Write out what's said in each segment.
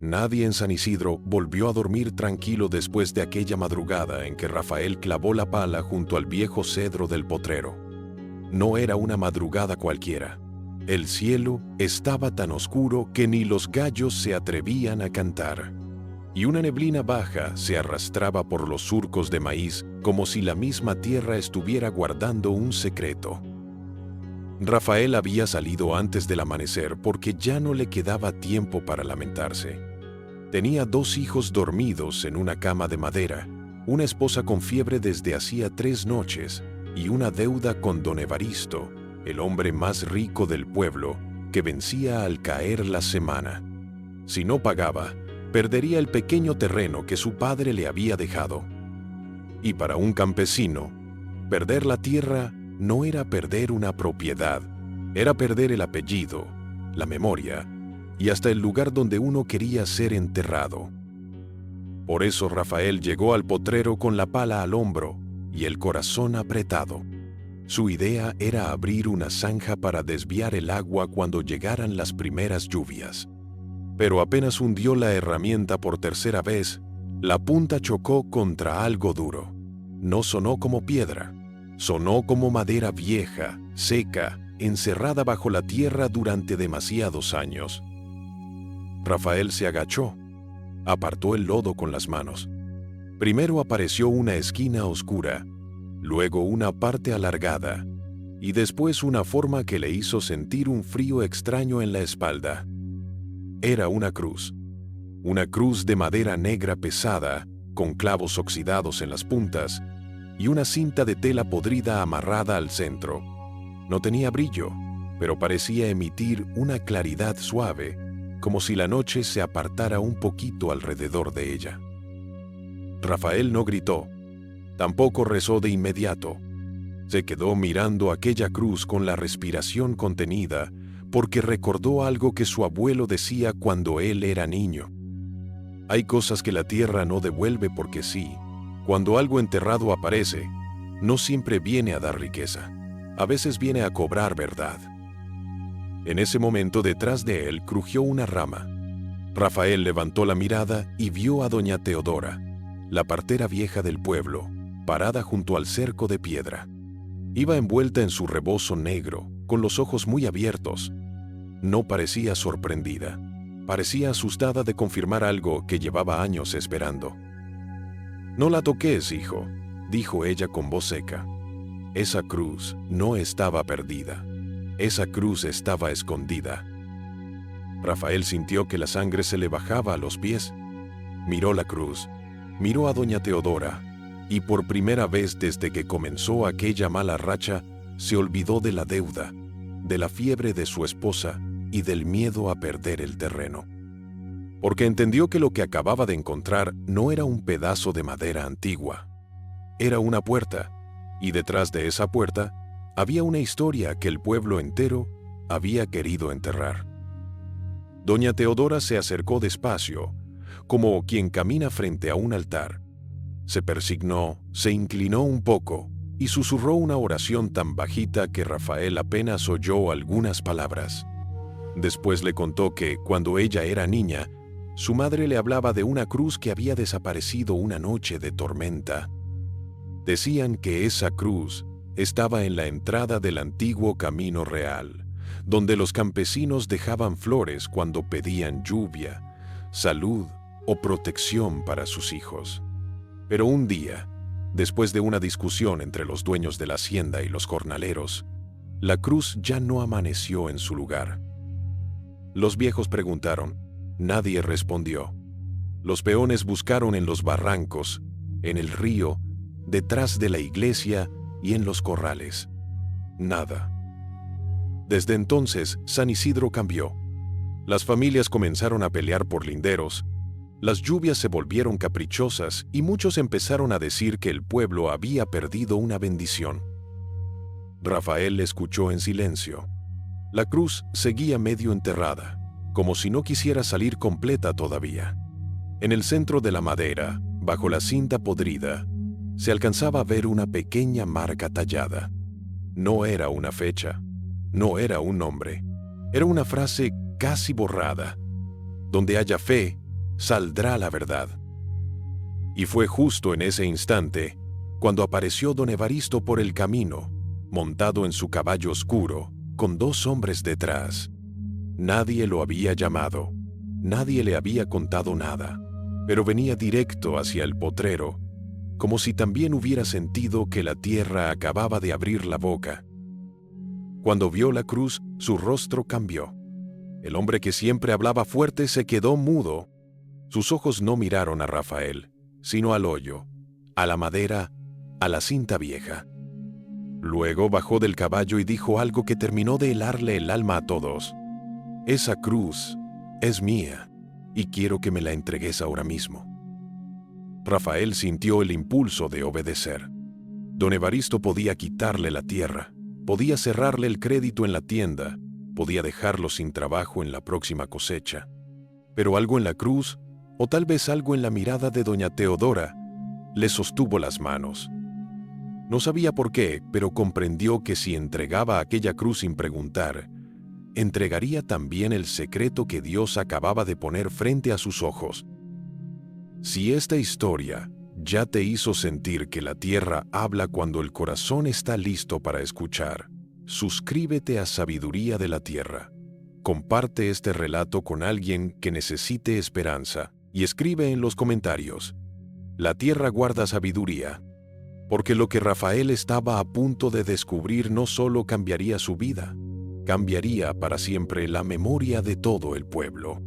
Nadie en San Isidro volvió a dormir tranquilo después de aquella madrugada en que Rafael clavó la pala junto al viejo cedro del potrero. No era una madrugada cualquiera. El cielo estaba tan oscuro que ni los gallos se atrevían a cantar, y una neblina baja se arrastraba por los surcos de maíz como si la misma tierra estuviera guardando un secreto. Rafael había salido antes del amanecer porque ya no le quedaba tiempo para lamentarse. Tenía 2 hijos dormidos en una cama de madera, una esposa con fiebre desde hacía 3 noches y una deuda con don Evaristo, el hombre más rico del pueblo, que vencía al caer la semana. Si no pagaba, perdería el pequeño terreno que su padre le había dejado. Y para un campesino, perder la tierra no era perder una propiedad, era perder el apellido, la memoria y hasta el lugar donde uno quería ser enterrado. Por eso Rafael llegó al potrero con la pala al hombro y el corazón apretado. Su idea era abrir una zanja para desviar el agua cuando llegaran las primeras lluvias. Pero apenas hundió la herramienta por tercera vez, la punta chocó contra algo duro. No sonó como piedra, sonó como madera vieja, seca, encerrada bajo la tierra durante demasiados años. Rafael se agachó, apartó el lodo con las manos. Primero apareció una esquina oscura, luego una parte alargada, y después una forma que le hizo sentir un frío extraño en la espalda. Era una cruz de madera negra pesada, con clavos oxidados en las puntas, y una cinta de tela podrida amarrada al centro. No tenía brillo, pero parecía emitir una claridad suave, como si la noche se apartara un poquito alrededor de ella. Rafael no gritó, tampoco rezó de inmediato. Se quedó mirando aquella cruz con la respiración contenida, porque recordó algo que su abuelo decía cuando él era niño. Hay cosas que la tierra no devuelve porque sí. Cuando algo enterrado aparece, no siempre viene a dar riqueza. A veces viene a cobrar verdad. En ese momento detrás de él crujió una rama. Rafael levantó la mirada y vio a doña Teodora, la partera vieja del pueblo, parada junto al cerco de piedra. Iba envuelta en su rebozo negro, con los ojos muy abiertos. No parecía sorprendida. Parecía asustada de confirmar algo que llevaba años esperando. «No la toques, hijo», dijo ella con voz seca. Esa cruz no estaba perdida. Esa cruz estaba escondida. Rafael sintió que la sangre se le bajaba a los pies. Miró la cruz, miró a doña Teodora, y por primera vez desde que comenzó aquella mala racha, se olvidó de la deuda, de la fiebre de su esposa y del miedo a perder el terreno. Porque entendió que lo que acababa de encontrar no era un pedazo de madera antigua. Era una puerta, y detrás de esa puerta había una historia que el pueblo entero había querido enterrar. Doña Teodora se acercó despacio, como quien camina frente a un altar. Se persignó, se inclinó un poco y susurró una oración tan bajita que Rafael apenas oyó algunas palabras. Después le contó que, cuando ella era niña, su madre le hablaba de una cruz que había desaparecido una noche de tormenta. Decían que esa cruz estaba en la entrada del antiguo Camino Real, donde los campesinos dejaban flores cuando pedían lluvia, salud o protección para sus hijos. Pero un día, después de una discusión entre los dueños de la hacienda y los jornaleros, la cruz ya no amaneció en su lugar. Los viejos preguntaron, nadie respondió. Los peones buscaron en los barrancos, en el río, detrás de la iglesia y en los corrales. Nada. Desde entonces, San Isidro cambió. Las familias comenzaron a pelear por linderos, las lluvias se volvieron caprichosas y muchos empezaron a decir que el pueblo había perdido una bendición. Rafael escuchó en silencio. La cruz seguía medio enterrada, como si no quisiera salir completa todavía. En el centro de la madera, bajo la cinta podrida, se alcanzaba a ver una pequeña marca tallada. No era una fecha, no era un nombre, era una frase casi borrada. Donde haya fe, saldrá la verdad. Y fue justo en ese instante cuando apareció don Evaristo por el camino, montado en su caballo oscuro, con 2 hombres detrás. Nadie lo había llamado, nadie le había contado nada, pero venía directo hacia el potrero, como si también hubiera sentido que la tierra acababa de abrir la boca. Cuando vio la cruz, su rostro cambió. El hombre que siempre hablaba fuerte se quedó mudo. Sus ojos no miraron a Rafael, sino al hoyo, a la madera, a la cinta vieja. Luego bajó del caballo y dijo algo que terminó de helarle el alma a todos. Esa cruz es mía y quiero que me la entregues ahora mismo. Rafael sintió el impulso de obedecer. Don Evaristo podía quitarle la tierra, podía cerrarle el crédito en la tienda, podía dejarlo sin trabajo en la próxima cosecha. Pero algo en la cruz, o tal vez algo en la mirada de doña Teodora, le sostuvo las manos. No sabía por qué, pero comprendió que si entregaba aquella cruz sin preguntar, entregaría también el secreto que Dios acababa de poner frente a sus ojos. Si esta historia ya te hizo sentir que la tierra habla cuando el corazón está listo para escuchar, suscríbete a Sabiduría de la Tierra. Comparte este relato con alguien que necesite esperanza y escribe en los comentarios: La tierra guarda sabiduría, porque lo que Rafael estaba a punto de descubrir no solo cambiaría su vida, cambiaría para siempre la memoria de todo el pueblo.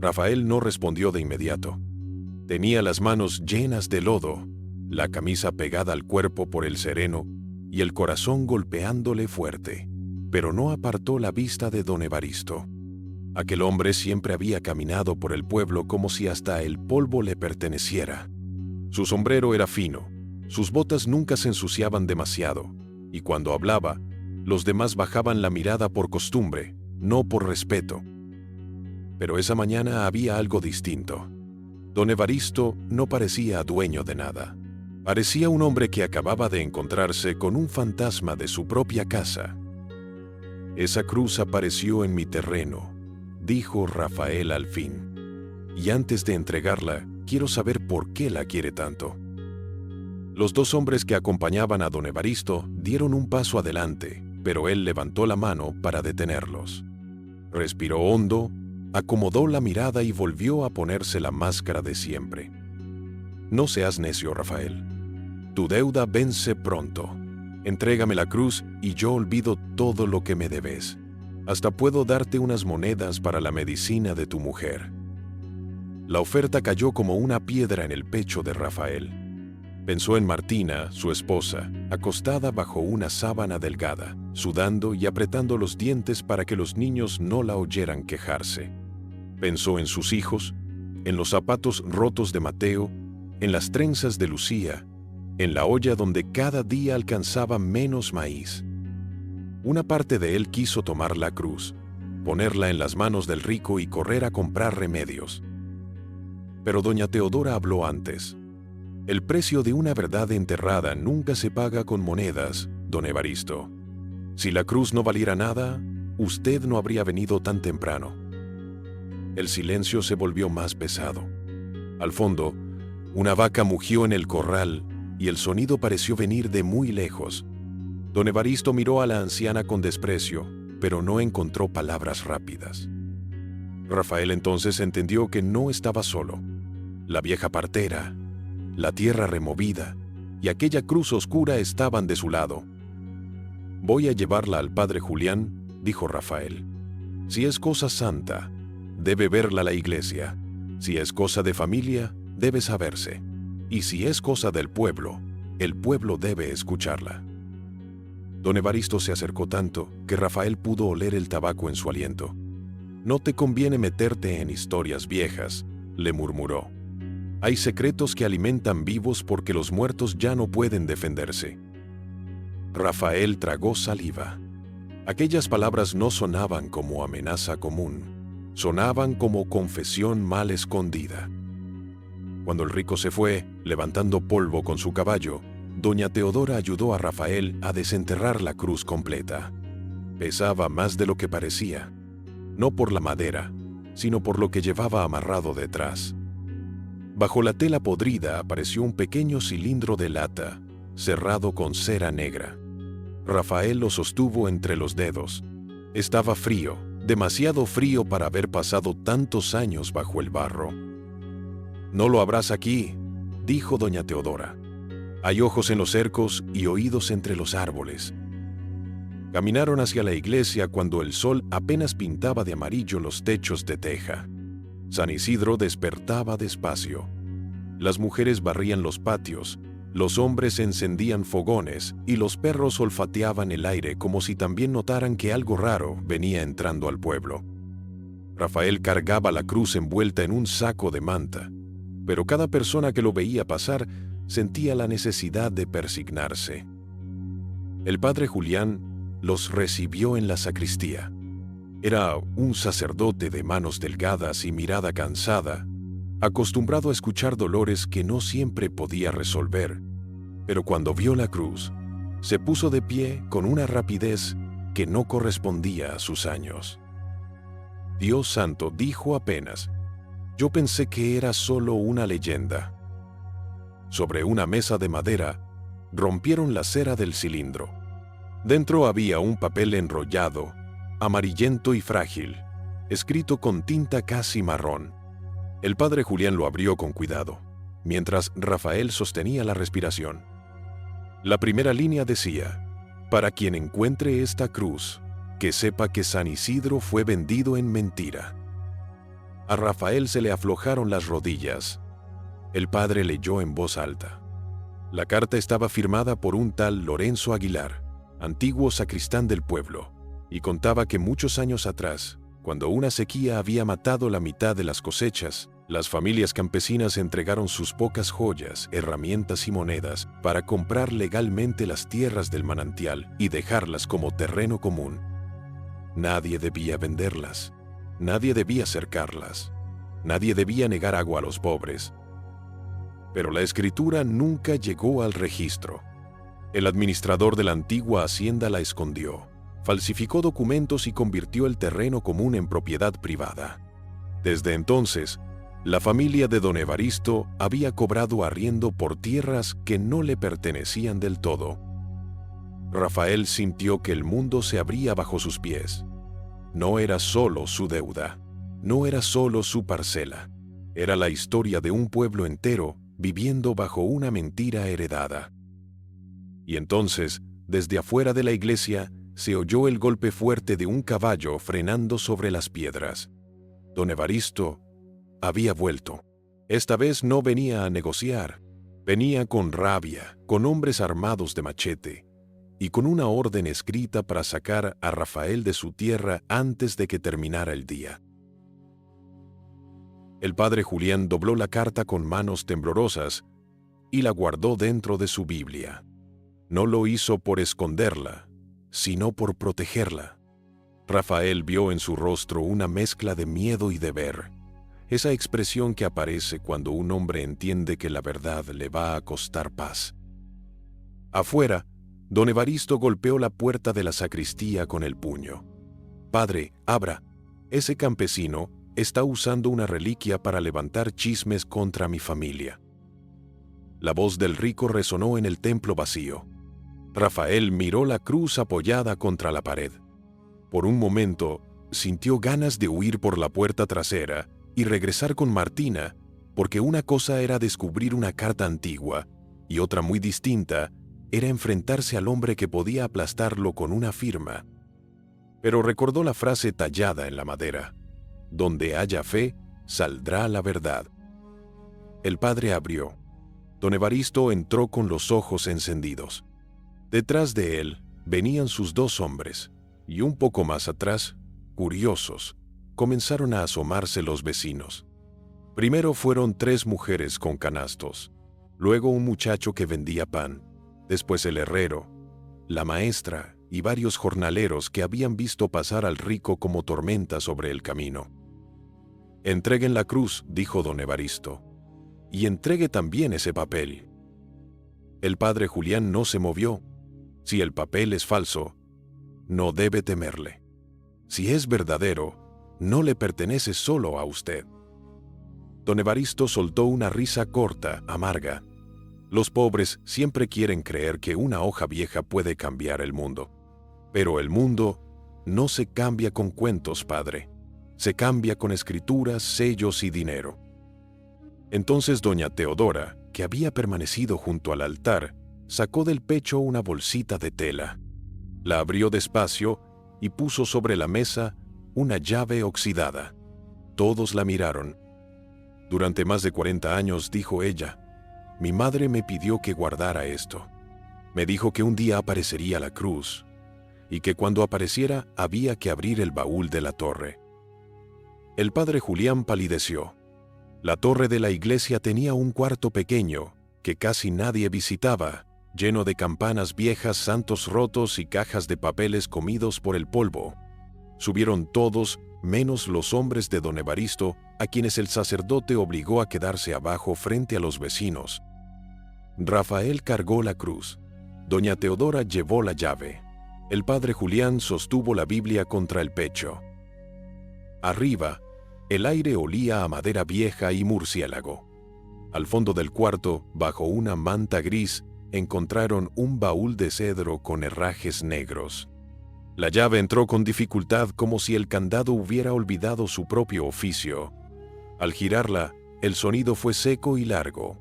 Rafael no respondió de inmediato. Tenía las manos llenas de lodo, la camisa pegada al cuerpo por el sereno y el corazón golpeándole fuerte, pero no apartó la vista de don Evaristo. Aquel hombre siempre había caminado por el pueblo como si hasta el polvo le perteneciera. Su sombrero era fino, sus botas nunca se ensuciaban demasiado, y cuando hablaba, los demás bajaban la mirada por costumbre, no por respeto. Pero esa mañana había algo distinto. Don Evaristo no parecía dueño de nada. Parecía un hombre que acababa de encontrarse con un fantasma de su propia casa. Esa cruz apareció en mi terreno, dijo Rafael al fin. Y antes de entregarla, quiero saber por qué la quiere tanto. Los 2 hombres que acompañaban a don Evaristo dieron un paso adelante, pero él levantó la mano para detenerlos. Respiró hondo, acomodó la mirada y volvió a ponerse la máscara de siempre. No seas necio, Rafael. Tu deuda vence pronto. Entrégame la cruz y yo olvido todo lo que me debes. Hasta puedo darte unas monedas para la medicina de tu mujer. La oferta cayó como una piedra en el pecho de Rafael. Pensó en Martina, su esposa, acostada bajo una sábana delgada, sudando y apretando los dientes para que los niños no la oyeran quejarse. Pensó en sus hijos, en los zapatos rotos de Mateo, en las trenzas de Lucía, en la olla donde cada día alcanzaba menos maíz. Una parte de él quiso tomar la cruz, ponerla en las manos del rico y correr a comprar remedios. Pero doña Teodora habló antes. El precio de una verdad enterrada nunca se paga con monedas, don Evaristo. Si la cruz no valiera nada, usted no habría venido tan temprano. El silencio se volvió más pesado. Al fondo, una vaca mugió en el corral y el sonido pareció venir de muy lejos. Don Evaristo miró a la anciana con desprecio, pero no encontró palabras rápidas. Rafael entonces entendió que no estaba solo. La vieja partera, la tierra removida y aquella cruz oscura estaban de su lado. «Voy a llevarla al padre Julián», dijo Rafael. «Si es cosa santa, debe verla la iglesia. Si es cosa de familia, debe saberse. Y si es cosa del pueblo, el pueblo debe escucharla». Don Evaristo se acercó tanto que Rafael pudo oler el tabaco en su aliento. «No te conviene meterte en historias viejas», le murmuró. «Hay secretos que alimentan vivos porque los muertos ya no pueden defenderse». Rafael tragó saliva. Aquellas palabras no sonaban como amenaza común, sonaban como confesión mal escondida. Cuando el rico se fue, levantando polvo con su caballo, doña Teodora ayudó a Rafael a desenterrar la cruz completa. Pesaba más de lo que parecía, no por la madera, sino por lo que llevaba amarrado detrás. Bajo la tela podrida apareció un pequeño cilindro de lata, cerrado con cera negra. Rafael lo sostuvo entre los dedos. Estaba frío, demasiado frío para haber pasado tantos años bajo el barro. «No lo habrás aquí», dijo doña Teodora. «Hay ojos en los cercos y oídos entre los árboles». Caminaron hacia la iglesia cuando el sol apenas pintaba de amarillo los techos de teja. San Isidro despertaba despacio. Las mujeres barrían los patios, los hombres encendían fogones y los perros olfateaban el aire como si también notaran que algo raro venía entrando al pueblo. Rafael cargaba la cruz envuelta en un saco de manta, pero cada persona que lo veía pasar sentía la necesidad de persignarse. El padre Julián los recibió en la sacristía. Era un sacerdote de manos delgadas y mirada cansada, acostumbrado a escuchar dolores que no siempre podía resolver, pero cuando vio la cruz, se puso de pie con una rapidez que no correspondía a sus años. Dios santo, dijo apenas. Yo pensé que era solo una leyenda. Sobre una mesa de madera, rompieron la cera del cilindro. Dentro había un papel enrollado, amarillento y frágil, escrito con tinta casi marrón. El padre Julián lo abrió con cuidado, mientras Rafael sostenía la respiración. La primera línea decía: «Para quien encuentre esta cruz, que sepa que San Isidro fue vendido en mentira». A Rafael se le aflojaron las rodillas. El padre leyó en voz alta. La carta estaba firmada por un tal Lorenzo Aguilar, antiguo sacristán del pueblo, y contaba que muchos años atrás, cuando una sequía había matado la mitad de las cosechas, las familias campesinas entregaron sus pocas joyas, herramientas y monedas para comprar legalmente las tierras del manantial y dejarlas como terreno común. Nadie debía venderlas, nadie debía cercarlas, nadie debía negar agua a los pobres. Pero la escritura nunca llegó al registro. El administrador de la antigua hacienda la escondió, falsificó documentos y convirtió el terreno común en propiedad privada. Desde entonces, la familia de don Evaristo había cobrado arriendo por tierras que no le pertenecían del todo. Rafael sintió que el mundo se abría bajo sus pies. No era solo su deuda, no era solo su parcela, era la historia de un pueblo entero viviendo bajo una mentira heredada. Y entonces, desde afuera de la iglesia, se oyó el golpe fuerte de un caballo frenando sobre las piedras. Don Evaristo había vuelto. Esta vez no venía a negociar. Venía con rabia, con hombres armados de machete, y con una orden escrita para sacar a Rafael de su tierra antes de que terminara el día. El padre Julián dobló la carta con manos temblorosas y la guardó dentro de su Biblia. No lo hizo por esconderla, sino por protegerla. Rafael vio en su rostro una mezcla de miedo y deber, esa expresión que aparece cuando un hombre entiende que la verdad le va a costar paz. Afuera, don Evaristo golpeó la puerta de la sacristía con el puño. «Padre, abra. Ese campesino está usando una reliquia para levantar chismes contra mi familia». La voz del rico resonó en el templo vacío. Rafael miró la cruz apoyada contra la pared. Por un momento, sintió ganas de huir por la puerta trasera y regresar con Martina, porque una cosa era descubrir una carta antigua y otra muy distinta era enfrentarse al hombre que podía aplastarlo con una firma. Pero recordó la frase tallada en la madera: «Donde haya fe, saldrá la verdad». El padre abrió. Don Evaristo entró con los ojos encendidos. Detrás de él venían sus dos hombres, y un poco más atrás, curiosos, comenzaron a asomarse los vecinos. Primero fueron 3 mujeres con canastos, luego un muchacho que vendía pan, después el herrero, la maestra y varios jornaleros que habían visto pasar al rico como tormenta sobre el camino. «Entreguen la cruz», dijo don Evaristo, «y entregue también ese papel». El padre Julián no se movió. Si el papel es falso, no debe temerle. Si es verdadero, no le pertenece solo a usted. Don Evaristo soltó una risa corta, amarga. Los pobres siempre quieren creer que una hoja vieja puede cambiar el mundo. Pero el mundo no se cambia con cuentos, padre. Se cambia con escrituras, sellos y dinero. Entonces doña Teodora, que había permanecido junto al altar, sacó del pecho una bolsita de tela. La abrió despacio y puso sobre la mesa una llave oxidada. Todos la miraron. Durante más de 40 años, dijo ella, mi madre me pidió que guardara esto. Me dijo que un día aparecería la cruz y que cuando apareciera había que abrir el baúl de la torre. El padre Julián palideció. La torre de la iglesia tenía un cuarto pequeño que casi nadie visitaba, lleno de campanas viejas, santos rotos y cajas de papeles comidos por el polvo. Subieron todos, menos los hombres de don Evaristo, a quienes el sacerdote obligó a quedarse abajo frente a los vecinos. Rafael cargó la cruz. Doña Teodora llevó la llave. El padre Julián sostuvo la Biblia contra el pecho. Arriba, el aire olía a madera vieja y murciélago. Al fondo del cuarto, bajo una manta gris, encontraron un baúl de cedro con herrajes negros. La llave entró con dificultad, como si el candado hubiera olvidado su propio oficio. Al girarla, el sonido fue seco y largo.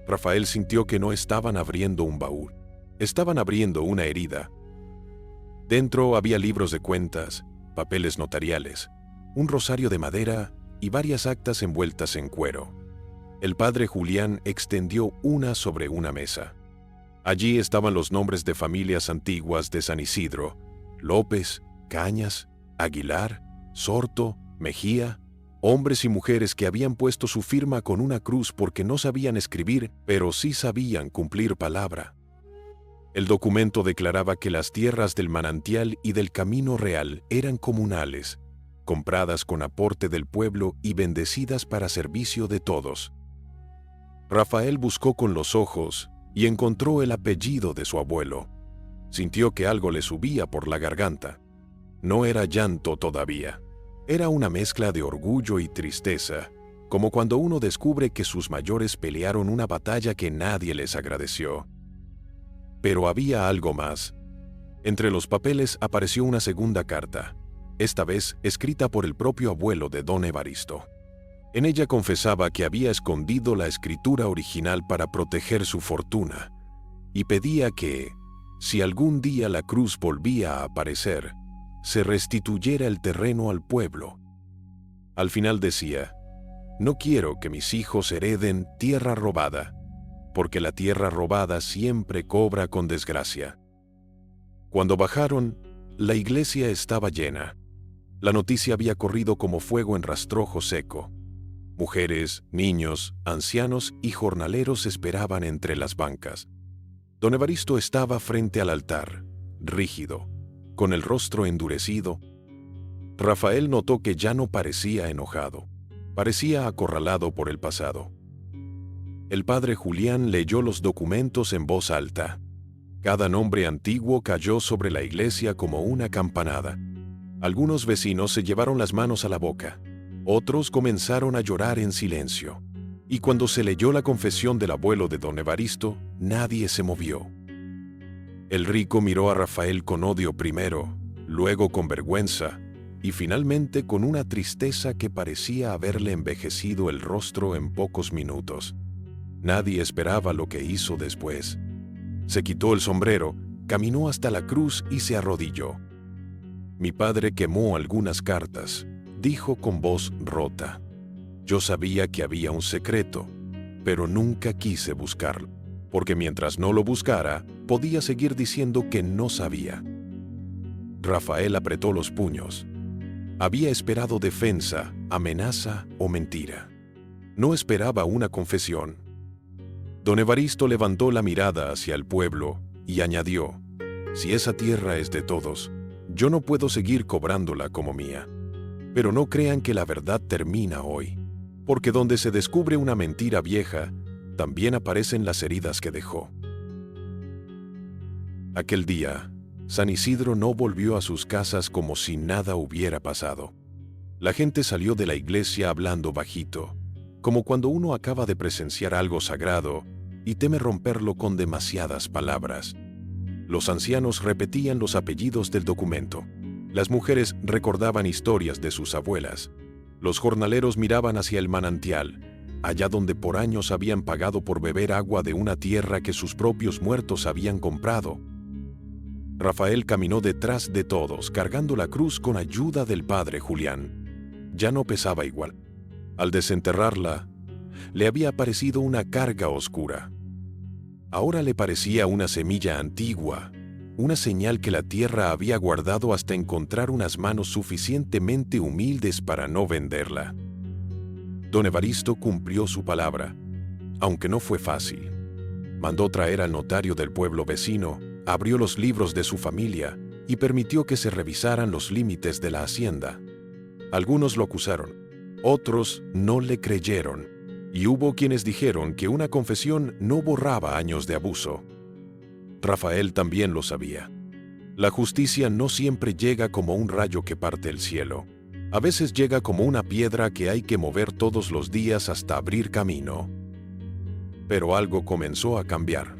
Rafael sintió que no estaban abriendo un baúl. Estaban abriendo una herida. Dentro había libros de cuentas, papeles notariales, un rosario de madera y varias actas envueltas en cuero. El padre Julián extendió una sobre una mesa. Allí estaban los nombres de familias antiguas de San Isidro: López, Cañas, Aguilar, Sorto, Mejía, hombres y mujeres que habían puesto su firma con una cruz porque no sabían escribir, pero sí sabían cumplir palabra. El documento declaraba que las tierras del manantial y del camino real eran comunales, compradas con aporte del pueblo y bendecidas para servicio de todos. Rafael buscó con los ojos y encontró el apellido de su abuelo. Sintió que algo le subía por la garganta. No era llanto todavía. Era una mezcla de orgullo y tristeza, como cuando uno descubre que sus mayores pelearon una batalla que nadie les agradeció. Pero había algo más. Entre los papeles apareció una segunda carta, esta vez escrita por el propio abuelo de don Evaristo. En ella confesaba que había escondido la escritura original para proteger su fortuna y pedía que, si algún día la cruz volvía a aparecer, se restituyera el terreno al pueblo. Al final decía: no quiero que mis hijos hereden tierra robada, porque la tierra robada siempre cobra con desgracia. Cuando bajaron, la iglesia estaba llena. La noticia había corrido como fuego en rastrojo seco. Mujeres, niños, ancianos y jornaleros esperaban entre las bancas. Don Evaristo estaba frente al altar, rígido, con el rostro endurecido. Rafael notó que ya no parecía enojado, parecía acorralado por el pasado. El padre Julián leyó los documentos en voz alta. Cada nombre antiguo cayó sobre la iglesia como una campanada. Algunos vecinos se llevaron las manos a la boca. Otros comenzaron a llorar en silencio. Y cuando se leyó la confesión del abuelo de don Evaristo, nadie se movió. El rico miró a Rafael con odio primero, luego con vergüenza, y finalmente con una tristeza que parecía haberle envejecido el rostro en pocos minutos. Nadie esperaba lo que hizo después. Se quitó el sombrero, caminó hasta la cruz y se arrodilló. Mi padre quemó algunas cartas, dijo con voz rota. Yo sabía que había un secreto, pero nunca quise buscarlo, porque mientras no lo buscara, podía seguir diciendo que no sabía. Rafael apretó los puños. Había esperado defensa, amenaza o mentira. No esperaba una confesión. Don Evaristo levantó la mirada hacia el pueblo y añadió: si esa tierra es de todos, yo no puedo seguir cobrándola como mía. Pero no crean que la verdad termina hoy, porque donde se descubre una mentira vieja, también aparecen las heridas que dejó. Aquel día, San Isidro no volvió a sus casas como si nada hubiera pasado. La gente salió de la iglesia hablando bajito, como cuando uno acaba de presenciar algo sagrado y teme romperlo con demasiadas palabras. Los ancianos repetían los apellidos del documento. Las mujeres recordaban historias de sus abuelas. Los jornaleros miraban hacia el manantial, allá donde por años habían pagado por beber agua de una tierra que sus propios muertos habían comprado. Rafael caminó detrás de todos, cargando la cruz con ayuda del padre Julián. Ya no pesaba igual. Al desenterrarla, le había parecido una carga oscura. Ahora le parecía una semilla antigua, una señal que la tierra había guardado hasta encontrar unas manos suficientemente humildes para no venderla. Don Evaristo cumplió su palabra, aunque no fue fácil. Mandó traer al notario del pueblo vecino, abrió los libros de su familia y permitió que se revisaran los límites de la hacienda. Algunos lo acusaron, otros no le creyeron, y hubo quienes dijeron que una confesión no borraba años de abuso. Rafael también lo sabía. La justicia no siempre llega como un rayo que parte el cielo. A veces llega como una piedra que hay que mover todos los días hasta abrir camino. Pero algo comenzó a cambiar.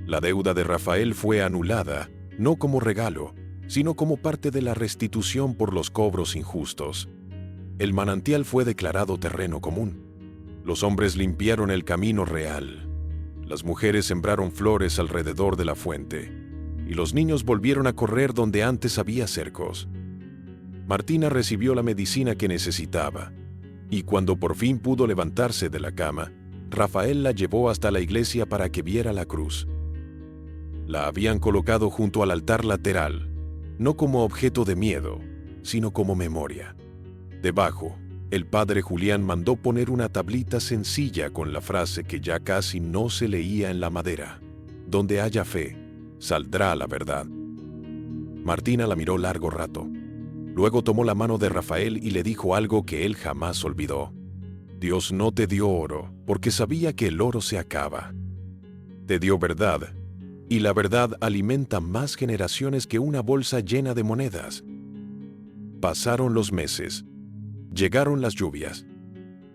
La deuda de Rafael fue anulada, no como regalo, sino como parte de la restitución por los cobros injustos. El manantial fue declarado terreno común. Los hombres limpiaron el camino real. Las mujeres sembraron flores alrededor de la fuente, y los niños volvieron a correr donde antes había cercos. Martina recibió la medicina que necesitaba, y cuando por fin pudo levantarse de la cama, Rafael la llevó hasta la iglesia para que viera la cruz. La habían colocado junto al altar lateral, no como objeto de miedo, sino como memoria. Debajo, el padre Julián mandó poner una tablita sencilla con la frase que ya casi no se leía en la madera: donde haya fe, saldrá la verdad. Martina la miró largo rato. Luego tomó la mano de Rafael y le dijo algo que él jamás olvidó. Dios no te dio oro, porque sabía que el oro se acaba. Te dio verdad, y la verdad alimenta más generaciones que una bolsa llena de monedas. Pasaron los meses. Llegaron las lluvias.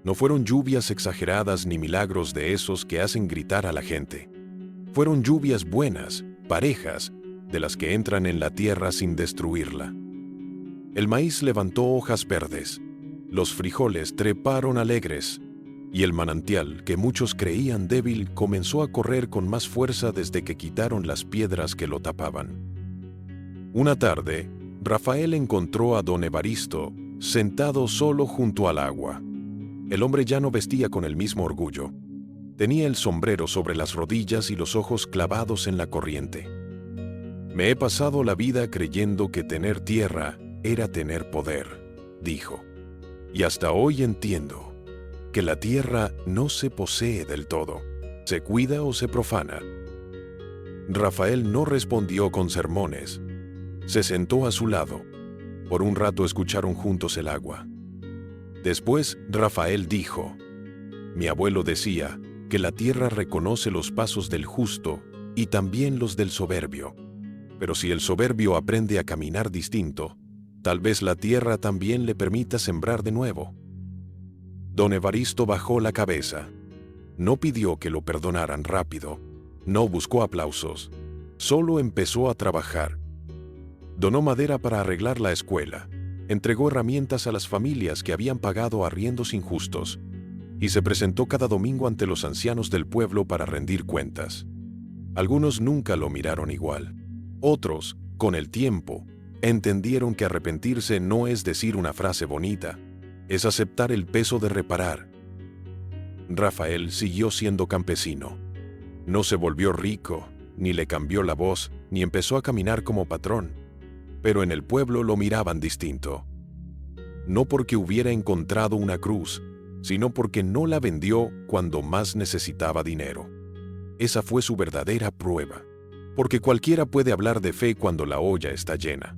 No fueron lluvias exageradas ni milagros de esos que hacen gritar a la gente. Fueron lluvias buenas, parejas, de las que entran en la tierra sin destruirla. El maíz levantó hojas verdes, los frijoles treparon alegres, y el manantial, que muchos creían débil, comenzó a correr con más fuerza desde que quitaron las piedras que lo tapaban. Una tarde, Rafael encontró a don Evaristo sentado solo junto al agua. El hombre ya no vestía con el mismo orgullo. Tenía el sombrero sobre las rodillas y los ojos clavados en la corriente. Me he pasado la vida creyendo que tener tierra era tener poder, dijo. Y hasta hoy entiendo que la tierra no se posee del todo, se cuida o se profana. Rafael no respondió con sermones. Se sentó a su lado. Por un rato escucharon juntos el agua. Después, Rafael dijo: mi abuelo decía que la tierra reconoce los pasos del justo y también los del soberbio. Pero si el soberbio aprende a caminar distinto, tal vez la tierra también le permita sembrar de nuevo. Don Evaristo bajó la cabeza. No pidió que lo perdonaran rápido. No buscó aplausos. Solo empezó a trabajar. Donó madera para arreglar la escuela. Entregó herramientas a las familias que habían pagado arriendos injustos. Y se presentó cada domingo ante los ancianos del pueblo para rendir cuentas. Algunos nunca lo miraron igual. Otros, con el tiempo, entendieron que arrepentirse no es decir una frase bonita, es aceptar el peso de reparar. Rafael siguió siendo campesino. No se volvió rico, ni le cambió la voz, ni empezó a caminar como patrón. Pero en el pueblo lo miraban distinto. No porque hubiera encontrado una cruz, sino porque no la vendió cuando más necesitaba dinero. Esa fue su verdadera prueba. Porque cualquiera puede hablar de fe cuando la olla está llena.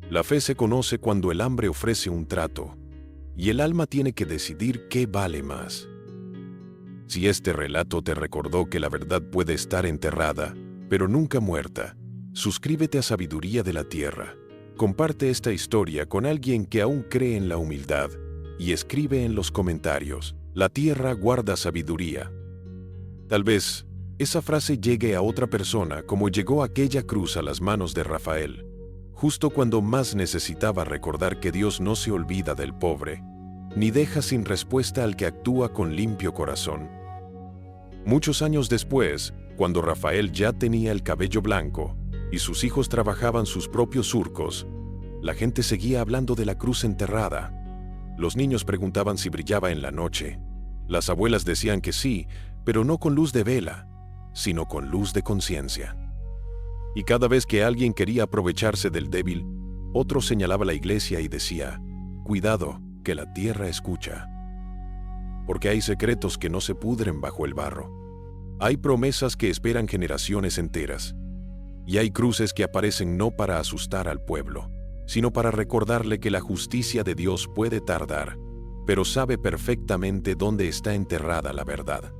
La fe se conoce cuando el hambre ofrece un trato, y el alma tiene que decidir qué vale más. Si este relato te recordó que la verdad puede estar enterrada, pero nunca muerta, suscríbete a Sabiduría de la Tierra Comparte esta historia con alguien que aún cree en la humildad y escribe en los comentarios: la tierra guarda sabiduría. Tal vez esa frase llegue a otra persona como llegó aquella cruz a las manos de Rafael, justo cuando más necesitaba recordar que Dios no se olvida del pobre, ni deja sin respuesta al que actúa con limpio corazón. Muchos años después, cuando Rafael ya tenía el cabello blanco y sus hijos trabajaban sus propios surcos, la gente seguía hablando de la cruz enterrada. Los niños preguntaban si brillaba en la noche. Las abuelas decían que sí, pero no con luz de vela, sino con luz de conciencia. Y cada vez que alguien quería aprovecharse del débil, otro señalaba la iglesia y decía: cuidado, que la tierra escucha. Porque hay secretos que no se pudren bajo el barro. Hay promesas que esperan generaciones enteras. Y hay cruces que aparecen no para asustar al pueblo, sino para recordarle que la justicia de Dios puede tardar, pero sabe perfectamente dónde está enterrada la verdad.